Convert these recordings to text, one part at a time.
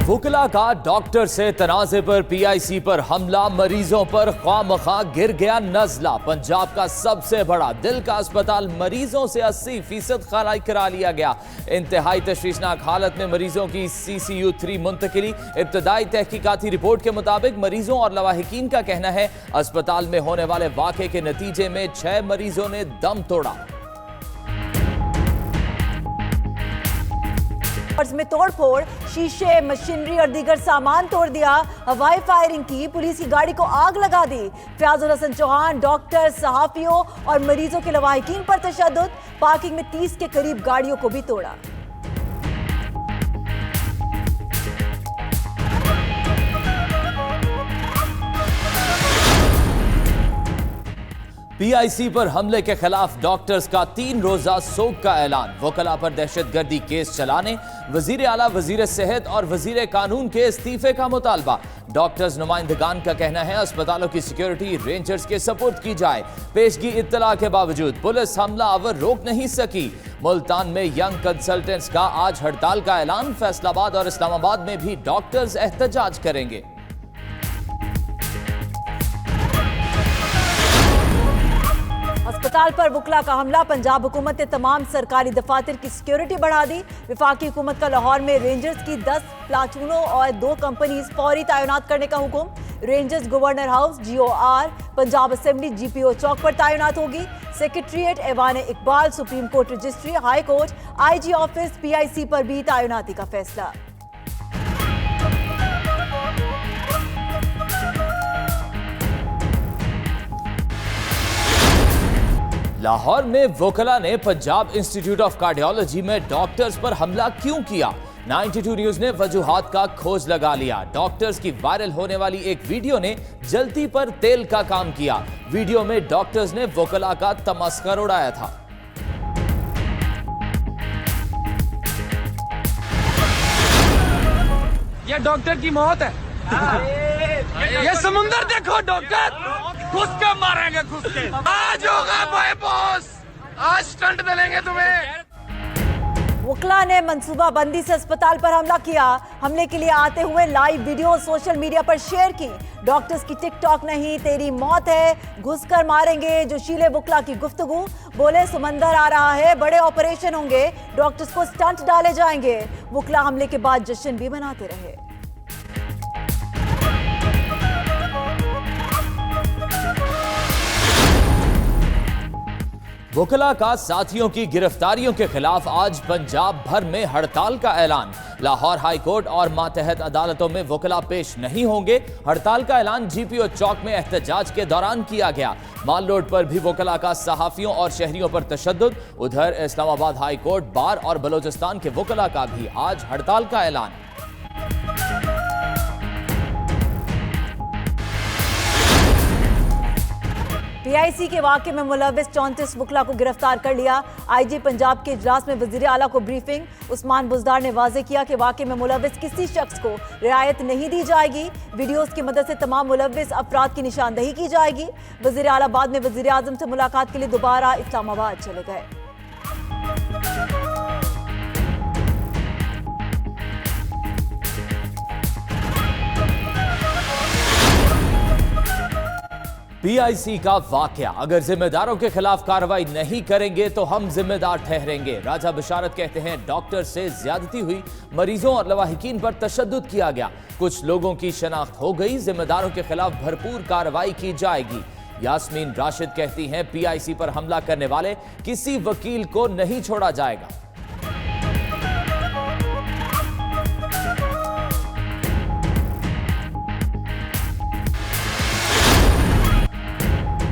वुकला का डॉक्टर से तनाज़े पर पीआईसी पर हमला, मरीजों पर ख्वामखा गिर गया नज़ला। पंजाब का सबसे बड़ा दिल का अस्पताल मरीजों से 80% खाली करा लिया गया। इंतहाई तशवीशनाक हालत में मरीजों की CCU 3 मुंतकिली। इब्तदाई तहकीकाती रिपोर्ट के मुताबिक मरीजों और लवाहिकीन का कहना है अस्पताल में होने वाले वाक़े के नतीजे में 6 मरीजों ने दम तोड़ा। में तोड़फोड़, शीशे, मशीनरी और दीगर सामान तोड़ दिया। हवाई फायरिंग की, पुलिस की गाड़ी को आग लगा दी। फयाजुल हसन चौहान, डॉक्टर, सहाफियों और मरीजों के लवाहिकीन पर तशद्दुद। पार्किंग में 30 के करीब गाड़ियों को भी तोड़ा। पीआईसी पर हमले के खिलाफ डॉक्टर्स का 3 रोजा सोग का ऐलान। वकला पर दहशतगर्दी केस चलाने, वजीर आला, वजीर सेहत और वजीर कानून के इस्तीफे का मुतालबा। डॉक्टर्स नुमाइंदगान का कहना है अस्पतालों की सिक्योरिटी रेंजर्स के सपुर्द की जाए। पेशगी इत्तला के बावजूद पुलिस हमला आवर रोक नहीं सकी। मुल्तान में यंग कंसल्टेंट्स का आज हड़ताल का ऐलान। फैसलाबाद और इस्लामाबाद में भी डॉक्टर्स एहतजाज करेंगे। अस्पताल पर वुकला का हमला, पंजाब हुकूमत ने तमाम सरकारी दफातर की सिक्योरिटी बढ़ा दी। विफाकी हुकूमत का लाहौर में रेंजर्स की 10 प्लाटूनों और 2 कंपनीज फौरी तैनात करने का हुक्म। Rangers governor house, GOR, Punjab assembly, GPO चौक पर तैनात होगी। Secretariat, Aiwan Iqbal, supreme court registry, high court, IG office, PIC पर भी तैनाती का फैसला। लाहौर में वकला ने पंजाब इंस्टीट्यूट ऑफ कार्डियोलॉजी में डॉक्टर्स पर हमला क्यों किया? 92 न्यूज ने वजूहात का खोज लगा लिया। डॉक्टर्स की वायरल होने वाली एक वीडियो ने जलती पर तेल का काम किया। वीडियो में डॉक्टर्स ने वकला का तमस्खर उड़ाया था। ये डॉक्टर की मौत है। ये समुंदर देखो डॉक्टर, घुस के मारेंगे, घुस के। आज होगा भाई बॉस, आज स्टंट मिलेंगे तुम्हें। वुकला ने मंसूबा बंदी से अस्पताल पर हमला किया। हमले के लिए आते हुए लाइव वीडियो सोशल मीडिया पर शेयर की। डॉक्टर्स की टिकटॉक नहीं, तेरी मौत है, घुसकर मारेंगे। जोशीले वुकला की गुफ्तगू, बोले समंदर आ रहा है, बड़े ऑपरेशन होंगे, डॉक्टर्स को स्टंट डाले जाएंगे। वुकला हमले के बाद जश्न भी मनाते रहे। वकला का साथियों की गिरफ्तारियों के खिलाफ आज पंजाब भर में हड़ताल का ऐलान। लाहौर हाई कोर्ट और मातहत अदालतों में वकला पेश नहीं होंगे। हड़ताल का ऐलान GPO चौक में एहतजाज के दौरान किया गया। माल रोड पर भी वकला का सहाफियों और शहरियों पर तशद्दुद। उधर इस्लामाबाद हाई कोर्ट, बार और बलोचिस्तान के वकला का भी आज हड़ताल का ऐलान। PIC के वाक़े में मुलव्विस 34 वुकला को गिरफ्तार कर लिया। IG पंजाब के इजलास में वज़ीर आला को ब्रीफिंग। उस्मान बुज़दार ने वाज़े किया कि वाक़े में मुलव्विस किसी शख्स को रियायत नहीं दी जाएगी। वीडियोज़ की मदद से तमाम मुलव्विस अफराद की निशानदही की जाएगी। वज़ीर आला बाद में वज़ीर आज़म से मुलाकात के लिए दोबारा इस्लामाबाद चले गए। PIC का वाकया, अगर जिम्मेदारों के खिलाफ कार्रवाई नहीं करेंगे तो हम जिम्मेदार ठहरेंगे। राजा बिशारत कहते हैं डॉक्टर से ज्यादती हुई, मरीजों और लवाहिकीन पर तशद्दुद किया गया। कुछ लोगों की शनाख्त हो गई, जिम्मेदारों के खिलाफ भरपूर कार्रवाई की जाएगी। यास्मीन राशिद कहती हैं PIC पर हमला करने वाले किसी वकील को नहीं छोड़ा जाएगा।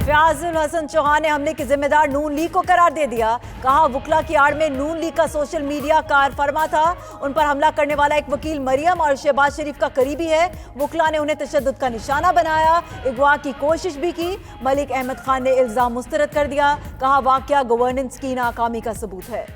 फयाजुल हसन चौहान ने हमले के जिम्मेदार नून लीग को करार दे दिया। कहा वुकला की आड़ में नून लीग का सोशल मीडिया कारफरमा था। उन पर हमला करने वाला एक वकील मरियम और शहबाज शरीफ का करीबी है। वुकला ने उन्हें तशद्दुद का निशाना बनाया, अगवा की कोशिश भी की। मलिक अहमद खान ने इल्जाम मुस्तरद कर दिया। कहा वाकया गवर्नेंस की नाकामी का सबूत है।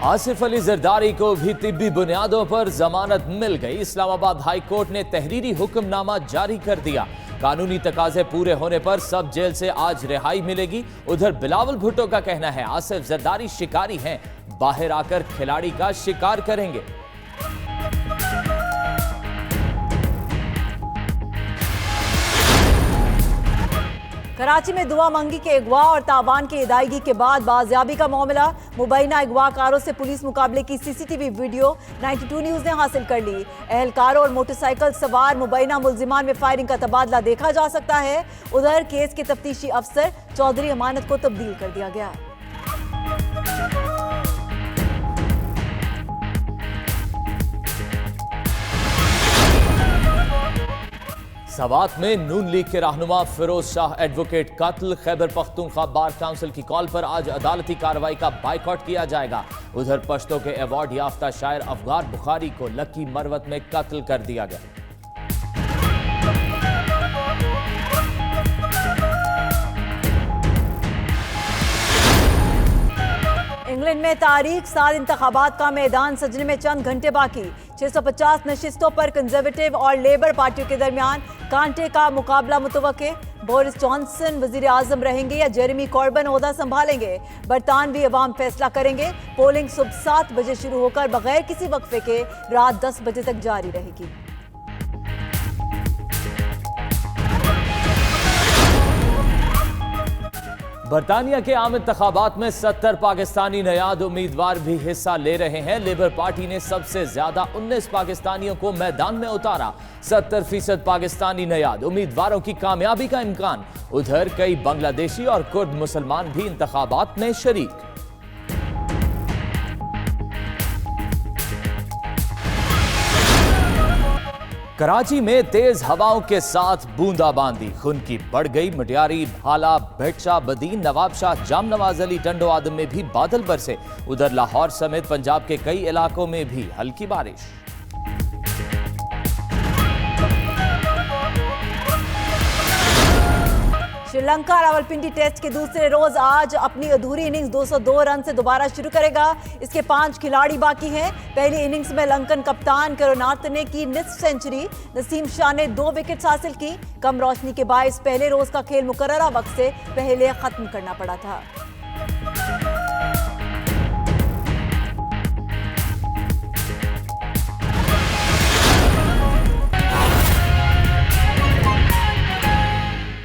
आसिफ अली जरदारी को भी तिब्बी बुनियादों पर जमानत मिल गई। इस्लामाबाद हाई कोर्ट ने तहरीरी हुक्मनामा जारी कर दिया। कानूनी तकाजे पूरे होने पर सब जेल से आज रिहाई मिलेगी। उधर बिलावल भुट्टो का कहना है आसिफ जरदारी शिकारी हैं, बाहर आकर खिलाड़ी का शिकार करेंगे। कराची में दुआ मंगी के अगवा और तावान की अदायगी के बाद बाजियाबी का मामला। मुबैना अगवाकारों से पुलिस मुकाबले की सीसीटीवी वीडियो 92 न्यूज ने हासिल कर ली। एहलकारों और मोटरसाइकिल सवार मुबैना मुल्जिमान में फायरिंग का तबादला देखा जा सकता है। उधर केस के तफ्तीशी अफसर चौधरी अमानत को तब्दील कर दिया गया। सवात में नून लीग के रहनुमा फिरोज शाह एडवोकेट कत्ल। खैबर पख्तूनख्वा बार काउंसिल की कॉल पर आज अदालती कार्रवाई का बाइकआउट किया जाएगा। उधर पश्तो के अवार्ड याफ्ता शायर अफगार बुखारी को लक्की मरवत में कत्ल कर दिया गया। इंग्लैंड में तारीख साल इंतखाबात का मैदान सजने में चंद घंटे बाकी। 650 नशिस्तों पर कंजर्वेटिव और लेबर पार्टियों के दरमियान कांटे का मुकाबला मुतवक्के। बोरिस जॉनसन वजीर आजम रहेंगे या जेरेमी कॉर्बन ओहदा संभालेंगे, बरतानवी अवाम फैसला करेंगे। पोलिंग सुबह 7 बजे शुरू होकर बगैर किसी वक्फे के रात 10 बजे तक जारी रहेगी। बरतानिया के आम इंतखाबात में 70 पाकिस्तानी नयाद उम्मीदवार भी हिस्सा ले रहे हैं। लेबर पार्टी ने सबसे ज्यादा 19 पाकिस्तानियों को मैदान में उतारा। 70% पाकिस्तानी नयाद उम्मीदवारों की कामयाबी का इम्कान। उधर कई बांग्लादेशी और कुर्द मुसलमान भी इंतखाबात में शरीक। कराची में तेज हवाओं के साथ बूंदाबांदी। खून की बढ़ गई। मटियारी, भाला, भेटशा, बदीन, नवाबशाह, जामनवाज अली, टंडो आदम में भी बादल बरसे। उधर लाहौर समेत पंजाब के कई इलाकों में भी हल्की बारिश। श्रीलंका रावलपिंडी टेस्ट के दूसरे रोज आज अपनी अधूरी इनिंग्स 202 रन से दोबारा शुरू करेगा। इसके 5 खिलाड़ी बाकी हैं। पहली इनिंग्स में लंकन कप्तान करुणारत्ने ने की निस्फ सेंचुरी। नसीम शाह ने 2 विकेट्स हासिल की। कम रोशनी के बायस पहले रोज का खेल मुकर्ररा वक्त से पहले खत्म करना पड़ा था।